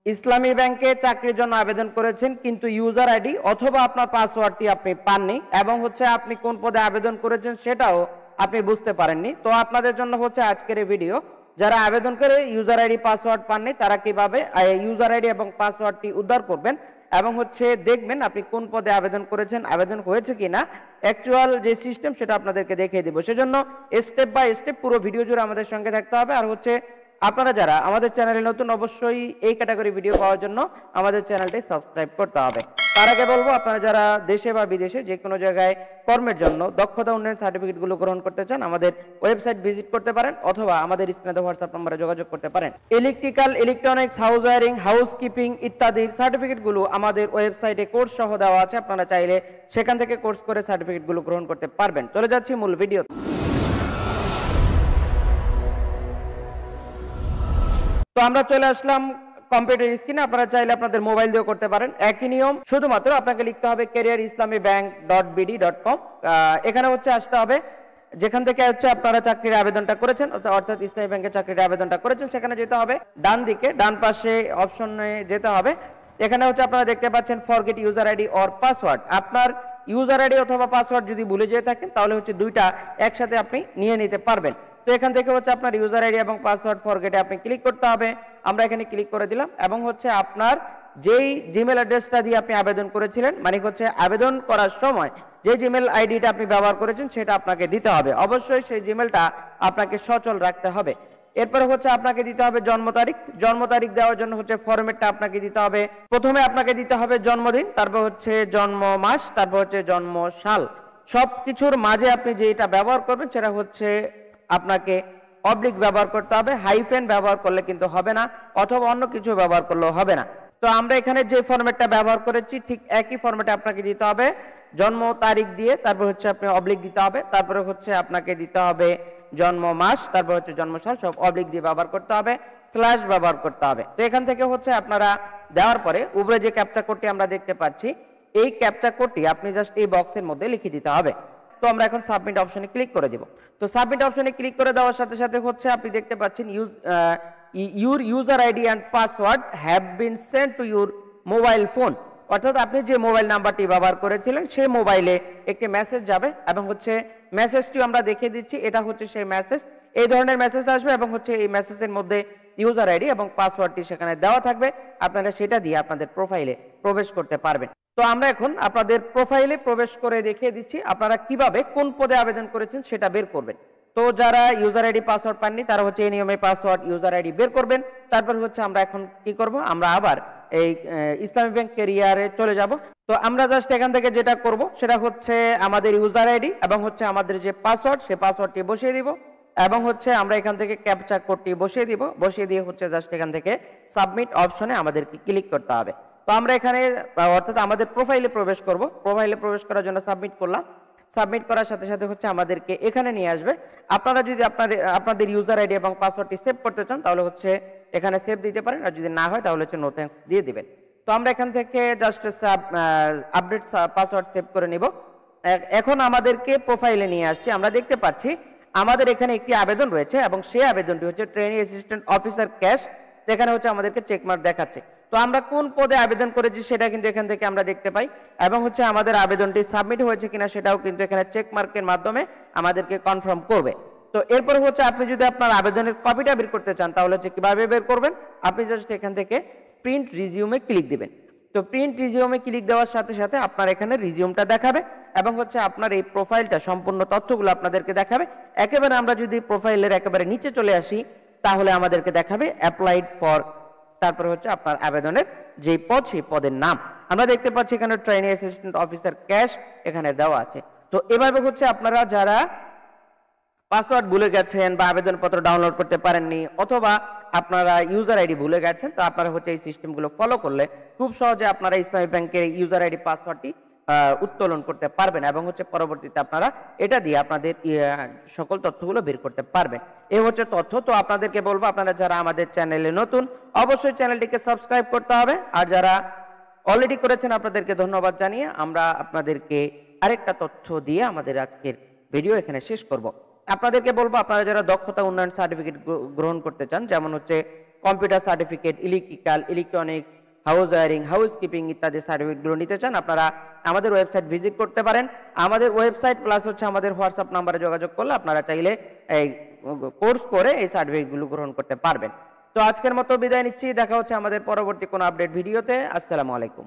ইসলামী ব্যাংকে চাকরির জন্য আবেদন করেছেন কিন্তু ইউজার আইডি অথবা আপনার পাসওয়ার্ডটি আপনি পাননি এবং হচ্ছে আপনি কোন পদে আবেদন করেছেন সেটাও আপনি বুঝতে পারেননি। তো আপনাদের জন্য হচ্ছে আজকের এই ভিডিও। যারা আবেদন করে ইউজার আইডি পাসওয়ার্ড পাননি তারা কিভাবে ইউজার আইডি এবং পাসওয়ার্ডটি উদ্ধার করবেন এবং হচ্ছে দেখবেন আপনি কোন পদে আবেদন করেছেন, আবেদন হয়েছে কিনা, অ্যাকচুয়াল যে সিস্টেম সেটা আপনাদেরকে দেখিয়ে দেব। সেজন্য স্টেপ বাই স্টেপ পুরো ভিডিও জুড়ে আমাদের সঙ্গে থাকতে হবে। আর হচ্ছে আপনারা যারা আমাদের চ্যানেলে নতুন অবশ্যই এই ক্যাটাগরি ভিডিও পাওয়ার জন্য আমাদের চ্যানেলটি সাবস্ক্রাইব করতে হবে। তার আগে বলবো, আপনারা যারা দেশে বা বিদেশে যে কোনো জায়গায় কর্মের জন্য দক্ষতা উন্নয়ন সার্টিফিকেটগুলো গ্রহণ করতে চান আমাদের ওয়েবসাইট ভিজিট করতে পারেন অথবা আমাদের স্ক্রিনে হোয়াটসঅ্যাপ নম্বরে যোগাযোগ করতে পারেন। Electrical, electronics, house wiring, housekeeping ইত্যাদির সার্টিফিকেটগুলো আমাদের ওয়েবসাইটে কোর্স সহ দেওয়া আছে। আপনারা চাইলে সেখান থেকে কোর্স করে সার্টিফিকেটগুলো গ্রহণ করতে পারবেন। চলে যাচ্ছি মূল ভিডিও। তো আমরা চলে আসলাম কম্পিউটার স্ক্রিনে। আপনারা চাইলে আপনাদের মোবাইল দিয়েও করতে পারেন, একই নিয়ম। শুধুমাত্র আপনাকে লিখতে হবে careerislamibank.bd.com। এখানে হচ্ছে আসতে হবে যেখান থেকে হচ্ছে আপনারা চাকরির আবেদনটা করেছেন, অর্থাৎ ইসলামী ব্যাংকের চাকরির আবেদনটা করেছেন সেখানে যেতে হবে। ডান দিকে ডান পাশে অপশনে যেতে হবে। এখানে হচ্ছে আপনারা দেখতে পাচ্ছেন forget user ID or password. আপনার ইউজার আইডি অথবা পাসওয়ার্ড যদি ভুলে যেয়ে থাকেন তাহলে হচ্ছে দুইটা একসাথে আপনি নিয়ে নিতে পারবেন। তো এখান থেকে হচ্ছে আপনার ইউজার আইডি এবং পাসওয়ার্ড ফরগেটে আপনি ক্লিক করতে হবে। আমরা এখানে ক্লিক করে দিলাম এবং হচ্ছে আপনার যেই জিমেল অ্যাড্রেসটা দিয়ে আপনি আবেদন করেছিলেন, মানে হচ্ছে আবেদন করার সময় যে জিমেল আইডিটা আপনি ব্যবহার করেছেন সেটা আপনাকে দিতে হবে। অবশ্যই সেই জিমেলটা আপনাকে সচল রাখতে হবে। এরপরে হচ্ছে আপনাকে দিতে হবে জন্ম তারিখ। জন্ম তারিখ দেওয়ার জন্য হচ্ছে ফরম্যাটটা আপনাকে দিতে হবে। প্রথমে আপনাকে দিতে হবে জন্মদিন, তারপর হচ্ছে জন্ম মাস, তারপর হচ্ছে জন্ম সাল। সবকিছুর মাঝে আপনি যেটা ব্যবহার করবেন সেটা হচ্ছে আপনাকে অবলিক ব্যবহার করতে হবে। হাইফেন ব্যবহার করলে কিন্তু হবে না, অথবা অন্য কিছু ব্যবহার করলেও হবে না। তো আমরা এখানে যে ফরম্যাটটা ব্যবহার করেছি ঠিক একই ফরম্যাটে আপনাকে দিতে হবে। জন্ম তারিখ দিয়ে তারপর হচ্ছে আপনি অবলিক দিতে হবে, তারপরে হচ্ছে আপনাকে দিতে হবে জন্ম মাস, তারপর হচ্ছে জন্ম সাল, সব অবলিক দিয়ে ব্যবহার করতে হবে, স্ল্যাশ ব্যবহার করতে হবে। তো এখান থেকে হচ্ছে আপনারা দেওয়ার পরে উপরে যে ক্যাপচা কোডটি আমরা দেখতে পাচ্ছি এই ক্যাপচা কোডটি আপনি জাস্ট এই বক্সের মধ্যে লিখে দিতে হবে। তো আমরা এখন সাবমিট অপশনে ক্লিক করে দিব। তো সাবমিট অপশনে ক্লিক করে দেওয়ার সাথে সাথে হচ্ছে আপনি দেখতে পাচ্ছেন your user ID and password have been sent to your mobile phone. অর্থাৎ আপনি যে মোবাইল নাম্বারটি ব্যবহার করেছিলেন সেই মোবাইলে একটি মেসেজ যাবে এবং হচ্ছে মেসেজটি আমরা দেখিয়ে দিচ্ছি। এটা হচ্ছে সেই মেসেজ। এই ধরনের মেসেজ আসবে এবং হচ্ছে এই মেসেজের মধ্যে ইউজার আইডি এবং পাসওয়ার্ডটি সেখানে দেওয়া থাকবে। আপনারা সেটা দিয়ে আপনাদের প্রোফাইলে প্রবেশ করতে পারবেন। তো আমরা এখন আপনাদের প্রোফাইলে প্রবেশ করে দেখিয়ে দিচ্ছি আপনারা কিভাবে কোন পদে আবেদন করেছেন সেটা বের করবেন। তো যারা ইউজার আইডি পাসওয়ার্ড পাননি তারা হচ্ছে এই নিয়মে পাসওয়ার্ড ইউজার আইডি বের করবেন। তারপর হচ্ছে আমরা এখন কি করব, আমরা আবার এই ইসলামী ব্যাংক ক্যারিয়ারে চলে যাব। তো আমরা জাস্ট এখান থেকে যেটা করব সেটা হচ্ছে আমাদের ইউজার আইডি এবং হচ্ছে আমাদের যে পাসওয়ার্ড সেই পাসওয়ার্ডটি বসিয়ে দিব এবং হচ্ছে আমরা এখান থেকে ক্যাপচা কোডটি বসিয়ে দিব। বসিয়ে দিয়ে হচ্ছে জাস্ট এখান থেকে সাবমিট অপশনে আমাদেরকে ক্লিক করতে হবে। তো আমরা এখানে অর্থাৎ আমাদের প্রোফাইলে প্রবেশ করব। প্রোফাইলে প্রবেশ করার জন্য সাবমিট করলাম। সাবমিট করার সাথে সাথে হচ্ছে আমাদেরকে এখানে নিয়ে আসবে। আপনারা যদি আপনাদের ইউজার আইডি এবং পাসওয়ার্ডটি সেভ করতে চান তাহলে হচ্ছে এখানে সেভ দিতে পারেন, আর যদি না হয় তাহলে হচ্ছে নো থ্যাঙ্কস দিয়ে দিবেন। তো আমরা এখান থেকে জাস্ট আপডেট পাসওয়ার্ড সেভ করে নিব। এখন আমাদেরকে প্রোফাইলে নিয়ে আসছি। আমরা দেখতে পাচ্ছি আমাদের এখানে একটি আবেদন রয়েছে এবং সেই আবেদনটি হচ্ছে ট্রেনিং অ্যাসিস্ট্যান্ট অফিসার ক্যাশ। এখানে হচ্ছে আমাদেরকে চেকমার্ক দেখাচ্ছে। তো আমরা কোন পদে আবেদন করেছি সেটা কিন্তু এখান থেকে আমরা দেখতে পাই এবং হচ্ছে আমাদের আবেদনটি সাবমিট হয়েছে কিনা সেটাও কিন্তু এখানে চেকমার্কের মাধ্যমে আমাদেরকে কনফার্ম করবে। তো এরপর হচ্ছে আপনি যদি আপনার আবেদনের কপিটা বের করতে চান তাহলে হচ্ছে কিভাবে বের করবেন, আপনি জাস্ট এখান থেকে প্রিন্ট রিজিউমে ক্লিক দিবেন। তো প্রিন্ট রিজিউমে ক্লিক দেওয়ার সাথে সাথে আপনার এখানে রিজিউমটা দেখাবে এবং হচ্ছে আপনার এই প্রোফাইলটা সম্পূর্ণ তথ্যগুলো আপনাদেরকে দেখাবে। একেবারে আমরা যদি প্রোফাইলের একেবারে নিচে চলে আসি তাহলে আমাদেরকে দেখাবে অ্যাপ্লাইড ফর, তারপরে হচ্ছে আপনার আবেদনের যে পদ সেই পদের নাম আমরা দেখতে পাচ্ছি এখানে ট্রেনিং অ্যাসিস্ট্যান্ট অফিসার ক্যাশ এখানে দেওয়া আছে। তো এভাবে হচ্ছে আপনারা যারা পাসওয়ার্ড ভুলে গেছেন বা আবেদনপত্র ডাউনলোড করতে পারেননি অথবা আপনারা ইউজার আইডি ভুলে গেছেন, তো আপনারা হচ্ছে এই সিস্টেমগুলো ফলো করলে খুব সহজে আপনারা ইসলামী ব্যাংকের ইউজার আইডি পাসওয়ার্ডটি উত্তোলন করতে পারবেন এবং হচ্ছে পরবর্তীতে আপনারা এটা দিয়ে আপনাদের সকল তথ্যগুলো বের করতে পারবেন। এই হচ্ছে তথ্য। তো আপনাদেরকে বলবো আপনারা যারা আমাদের চ্যানেলে নতুন অবশ্যই চ্যানেলটিকে সাবস্ক্রাইব করতে হবে, আর যারা অলরেডি করেছেন আপনাদেরকে ধন্যবাদ জানিয়ে আমরা আপনাদেরকে আরেকটা তথ্য দিয়ে আমাদের আজকের ভিডিও এখানে শেষ করব। আপনাদেরকে বলবো আপনারা যারা দক্ষতা উন্নয়ন সার্টিফিকেট গ্রহণ করতে চান, যেমন হচ্ছে computer certificate, electrical, electronics, house wiring, housekeeping ইত্যাদি সার্টিফিকেটগুলো নিতে চান, আপনারা আমাদের ওয়েবসাইট ভিজিট করতে পারেন। আমাদের ওয়েবসাইট প্লাস হচ্ছে আমাদের হোয়াটসঅ্যাপ নাম্বারে যোগাযোগ করলে আপনারা চাইলে এই কোর্স করে এই সার্টিফিকেটগুলো গ্রহণ করতে পারবেন। তো আজকের মতো বিদায় নিচ্ছি, দেখা হচ্ছে আমাদের পরবর্তী কোনো আপডেট ভিডিওতে। আসসালামু আলাইকুম।